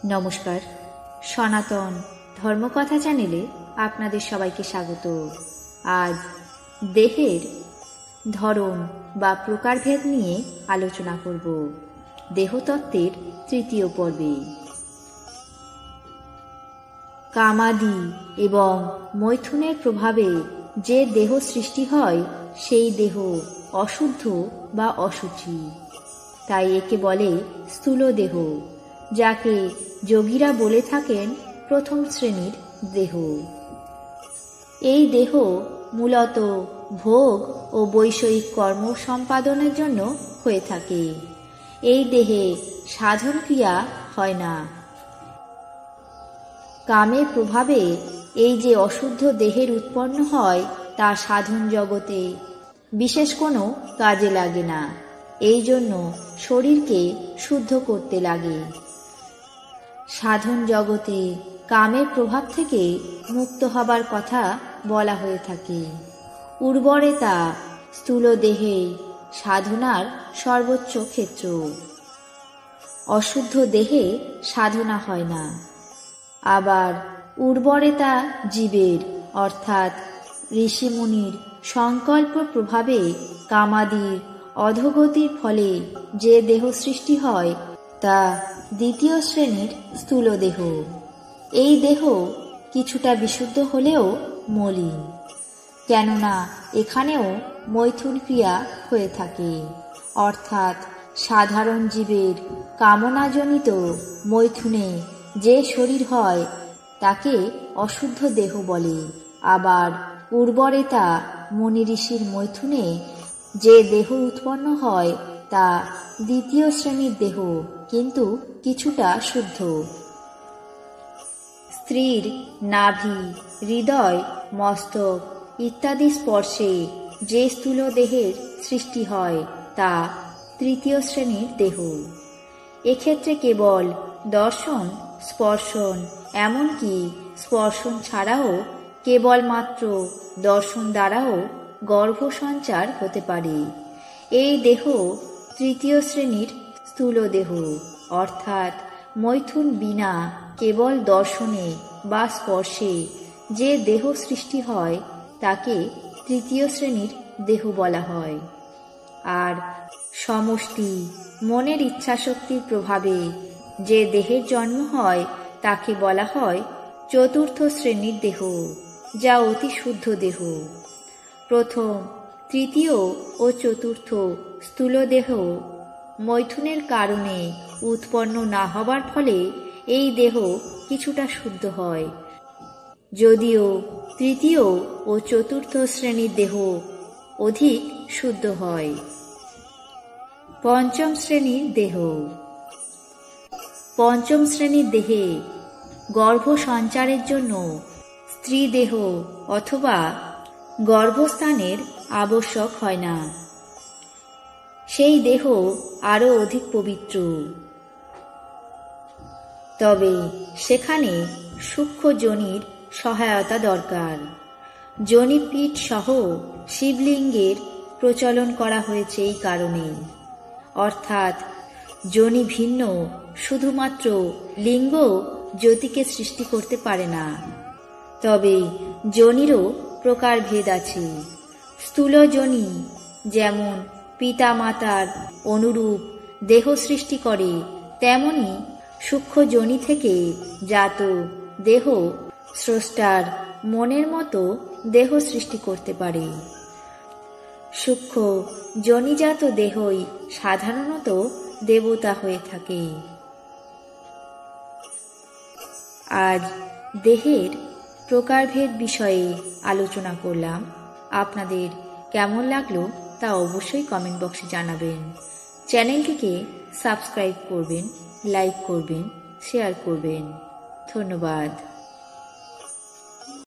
নমস্কার, সনাতন ধর্মকথা চ্যানেলে আপনাদের সবাইকে স্বাগত। আজ দেহের ধরন বা প্রকারভেদ নিয়ে আলোচনা করব। দেহতত্ত্বের তৃতীয় পর্বে কামাদি এবং মৈথুনের প্রভাবে যে দেহ সৃষ্টি হয় সেই দেহ অশুদ্ধ বা অশুচি, তাই একে বলে স্থূল দেহ, যাকে যোগীরা বলে থাকেন প্রথম শ্রেণীর দেহ। এই দেহ মূলত ভোগ ও বৈষয়িক কর্ম সম্পাদনের জন্য হয়ে থাকে। এই দেহে সাধন ক্রিয়া হয় না। কামের প্রভাবে এই যে অশুদ্ধ দেহের উৎপন্ন হয় তা সাধন জগতে বিশেষ কোনো কাজে লাগে না। এই জন্য শরীরকে শুদ্ধ করতে লাগে। সাধন জগতে কামের প্রভাব থেকে মুক্ত হবার কথা বলা হয়ে থাকে। উর্বরেতা স্থূল দেহে সাধনার সর্বোচ্চ ক্ষেত্র। অশুদ্ধ দেহে সাধনা হয় না। আবার উর্বরেতা জীবের অর্থাৎ ঋষিমুনির সংকল্প প্রভাবে কামাদির অধোগতির ফলে যে দেহ সৃষ্টি হয় তা দ্বিতীয় শ্রেণীর স্থূল দেহ। এই দেহ কিছুটা বিশুদ্ধ হলেও মলিন, কেননা এখানেও মৈথুন ক্রিয়া হয়ে থাকে। অর্থাৎ সাধারণ জীবের কামনাজনিত মৈথুনে যে শরীর হয় তাকে অশুদ্ধ দেহ বলে। আবার উর্বরেতা মুনি ঋষির মৈথুনে যে দেহ উৎপন্ন হয় তা দ্বিতীয় শ্রেণীর দেহ, কিন্তু কিছুটা শুদ্ধ। স্ত্রীর নাভি, হৃদয়, মস্তক ইত্যাদি স্পর্শে যে স্থূল দেহের সৃষ্টি হয় তা তৃতীয় শ্রেণীর দেহ। এক্ষেত্রে কেবল দর্শন, স্পর্শন, এমনকি স্পর্শন ছাড়াও কেবলমাত্র দর্শন দ্বারাও গর্ভ সঞ্চার হতে পারে। এই দেহ তৃতীয় শ্রেণীর স্থূল দেহ। অর্থাৎ মৈথুন বিনা কেবল দর্শনে বা স্পর্শে যে দেহ সৃষ্টি হয় তাকে তৃতীয় শ্রেণীর দেহ বলা হয়। আর সমষ্টি মনের ইচ্ছাশক্তির প্রভাবে যে দেহের জন্ম হয় তাকে বলা হয় চতুর্থ শ্রেণীর দেহ, যা অতি শুদ্ধ দেহ। প্রথম, তৃতীয় ও চতুর্থ স্থূল দেহ মৈথুনের কারণে উৎপন্ন না হবার ফলে এই দেহ কিছুটা শুদ্ধ হয়, যদিও তৃতীয় ও চতুর্থ শ্রেণীর দেহ অধিক শুদ্ধ হয়। পঞ্চম শ্রেণীর দেহ। পঞ্চম শ্রেণীর দেহে গর্ভ সঞ্চারের জন্য স্ত্রী দেহ অথবা গর্ভস্থানের আবশ্যক হয় না। সেই দেহ আরও অধিক পবিত্র। তবে সেখানে সূক্ষ্ম যোনির সহায়তা দরকার। যোনিপীঠ সহ শিবলিঙ্গের প্রচলন করা হয়েছে এই কারণে। অর্থাৎ যোনি ভিন্ন শুধুমাত্র লিঙ্গ জ্যোতিকে সৃষ্টি করতে পারে না। তবে যোনিরও প্রকারভেদ আছে। স্থূল যোনি যেমন পিতা মাতার অনুরূপ দেহ সৃষ্টি করে, তেমনি সূক্ষ্ম যোনি থেকে জাত দেহ স্রষ্টার মনের মতো দেহ সৃষ্টি করতে পারে। সূক্ষ্ম যোনিজাত দেহই সাধারণত দেবতা হয়ে থাকে। আজ দেহের প্রকারভেদ বিষয়ে আলোচনা করলাম। আপনাদের কেমন লাগলো তা অবশ্যই কমেন্ট বক্সে জানাবেন। চ্যানেলটিকে সাবস্ক্রাইব করবেন, লাইক করবেন, শেয়ার করবেন। ধন্যবাদ।